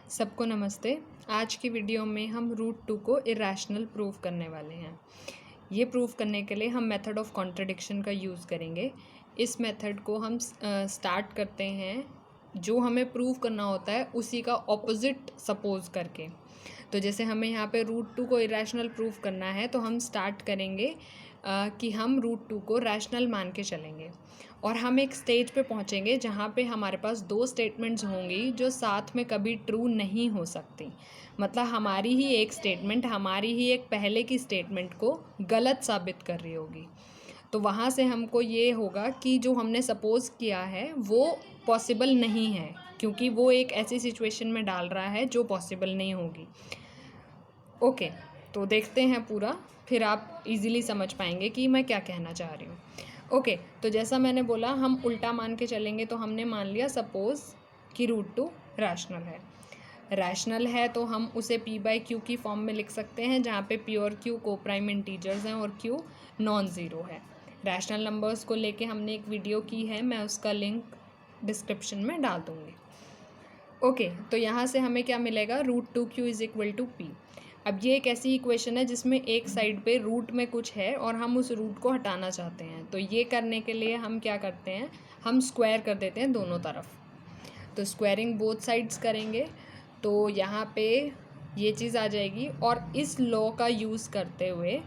सबको नमस्ते। आज की वीडियो में हम रूट 2 को इरेशनल प्रूव करने वाले हैं। ये प्रूव करने के लिए हम मेथड ऑफ कॉन्ट्रडिक्शन का यूज़ करेंगे। इस मेथड को हम स्टार्ट करते हैं जो हमें प्रूव करना होता है उसी का ऑपोजिट सपोज करके। तो जैसे हमें यहाँ पे रूट 2 को इरेशनल प्रूव करना है तो हम स्टार्ट करेंगे कि हम रूट 2 को रैशनल मान के चलेंगे और हम एक स्टेज पे पहुँचेंगे जहाँ पे हमारे पास दो स्टेटमेंट्स होंगी जो साथ में कभी ट्रू नहीं हो सकती। मतलब हमारी ही एक स्टेटमेंट हमारी ही एक पहले की स्टेटमेंट को गलत साबित कर रही होगी। तो वहाँ से हमको ये होगा कि जो हमने सपोज़ किया है वो पॉसिबल नहीं है, क्योंकि वो एक ऐसी सिचुएशन में डाल रहा है जो पॉसिबल नहीं होगी। ओके, तो देखते हैं पूरा, फिर आप इजीली समझ पाएंगे कि मैं क्या कहना चाह रही हूँ। ओके, तो जैसा मैंने बोला हम उल्टा मान के चलेंगे। तो हमने मान लिया सपोज़ कि रूट 2 रैशनल है। रैशनल है तो हम उसे p/q की फॉर्म में लिख सकते हैं, जहाँ पे p और q को प्राइम इंटीजर्स हैं और q नॉन ज़ीरो है। रैशनल नंबर्स को लेके हमने एक वीडियो की है, मैं उसका लिंक डिस्क्रिप्शन में डाल दूँगी। ओके, तो यहाँ से हमें क्या मिलेगा, √2q = p। अब ये एक ऐसी इक्वेशन है जिसमें एक साइड पे रूट में कुछ है और हम उस रूट को हटाना चाहते हैं। तो ये करने के लिए हम क्या करते हैं, हम स्क्वायर कर देते हैं दोनों तरफ। तो स्क्वायरिंग बोथ साइड्स करेंगे तो यहाँ पे ये चीज़ आ जाएगी और इस लॉ का यूज़ करते हुए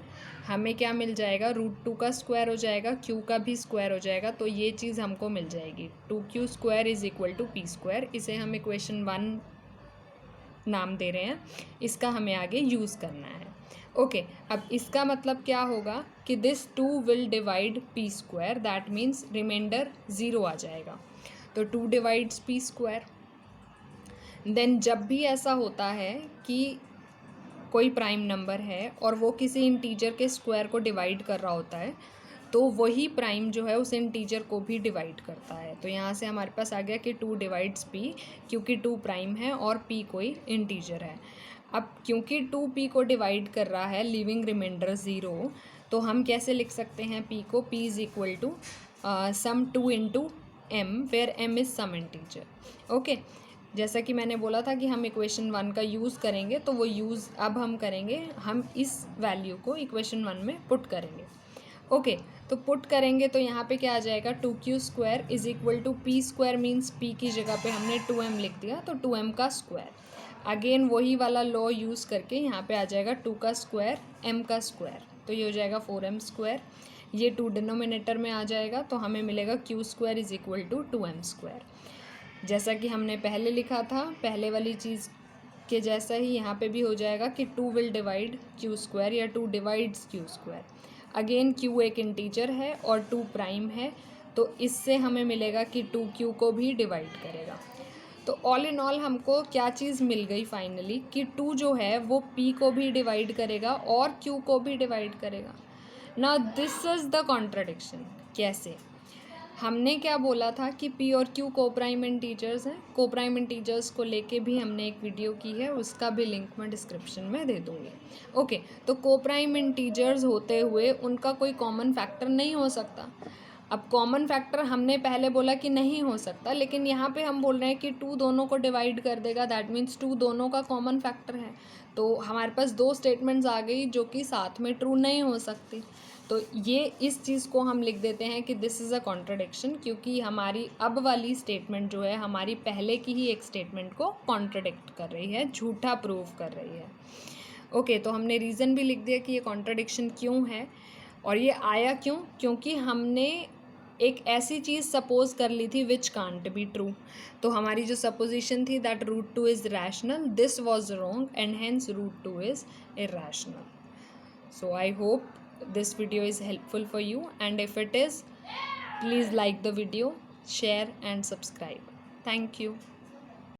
हमें क्या मिल जाएगा, √2 का स्क्वायर हो जाएगा, q का भी स्क्वायर हो जाएगा। तो ये चीज़ हमको मिल जाएगी 2q² = p²। इसे हम इक्वेशन 1 नाम दे रहे हैं, इसका हमें आगे यूज़ करना है। ओके, अब इसका मतलब क्या होगा कि this 2 will divide p², that means remainder 0 आ जाएगा। तो 2 डिवाइड्स p²। देन जब भी ऐसा होता है कि कोई प्राइम नंबर है और वो किसी इंटीजर के स्क्वायर को डिवाइड कर रहा होता है तो वही प्राइम जो है उस इंटीजर को भी डिवाइड करता है। तो यहाँ से हमारे पास आ गया कि 2 डिवाइड्स p, क्योंकि 2 प्राइम है और p कोई इंटीजर है। अब क्योंकि 2p को डिवाइड कर रहा है लिविंग रिमाइंडर 0, तो हम कैसे लिख सकते हैं p को, p = some 2 × m where m is some integer. Okay, जैसा कि मैंने बोला था कि हम इक्वेशन 1 का यूज़ करेंगे, तो वो यूज़ अब हम करेंगे, हम इस वैल्यू को इक्वेशन 1 में पुट करेंगे। ओके, तो पुट करेंगे तो यहाँ पे क्या आ जाएगा, 2q² = p², मीन्स p की जगह पे हमने 2m लिख दिया, तो 2m का स्क्वायर। अगेन वही वाला लॉ यूज़ करके यहाँ पे आ जाएगा 2 का स्क्वायर m का स्क्वायर, तो ये हो जाएगा 4m²। ये 2 डिनोमिनेटर में आ जाएगा तो हमें मिलेगा q² = 2m²। जैसा कि हमने पहले लिखा था, पहले वाली चीज़ के जैसा ही यहाँ पे भी हो जाएगा कि 2 विल डिवाइड q² या 2 डिवाइड्स q²। अगेन q एक इंटीजर है और 2 प्राइम है, तो इससे हमें मिलेगा कि 2q को भी डिवाइड करेगा। तो ऑल इन ऑल हमको क्या चीज़ मिल गई फाइनली, कि 2 जो है वो p को भी डिवाइड करेगा और q को भी डिवाइड करेगा। Now this is the contradiction. कैसे, हमने क्या बोला था कि p और q को प्राइम इंटीजर्स हैं। को प्राइम इंटीजर्स को लेके भी हमने एक वीडियो की है, उसका भी लिंक मैं डिस्क्रिप्शन में दे दूँगी। ओके, तो को प्राइम इंटीजर्स होते हुए उनका कोई कॉमन फैक्टर नहीं हो सकता। अब कॉमन फैक्टर हमने पहले बोला कि नहीं हो सकता, लेकिन यहाँ पे हम बोल रहे हैं कि 2 दोनों को डिवाइड कर देगा, दैट मीन्स 2 दोनों का कॉमन फैक्टर है। तो हमारे पास दो स्टेटमेंट्स आ गई जो कि साथ में ट्रू नहीं हो सकती। तो ये इस चीज़ को हम लिख देते हैं कि दिस इज़ अ कॉन्ट्रडिक्शन, क्योंकि हमारी अब वाली स्टेटमेंट जो है हमारी पहले की ही एक स्टेटमेंट को कॉन्ट्रडिक्ट कर रही है, झूठा प्रूव कर रही है। ओके, तो हमने रीज़न भी लिख दिया कि ये कॉन्ट्रडिक्शन क्यों है और ये आया क्यों, क्योंकि हमने एक ऐसी चीज़ सपोज कर ली थी विच कांट बी ट्रू। तो हमारी जो सपोजिशन थी that √2 is rational, this was wrong and hence √2 is irrational. So I hope this video is helpful for you, and if it is, please like the video, share and subscribe. Thank you.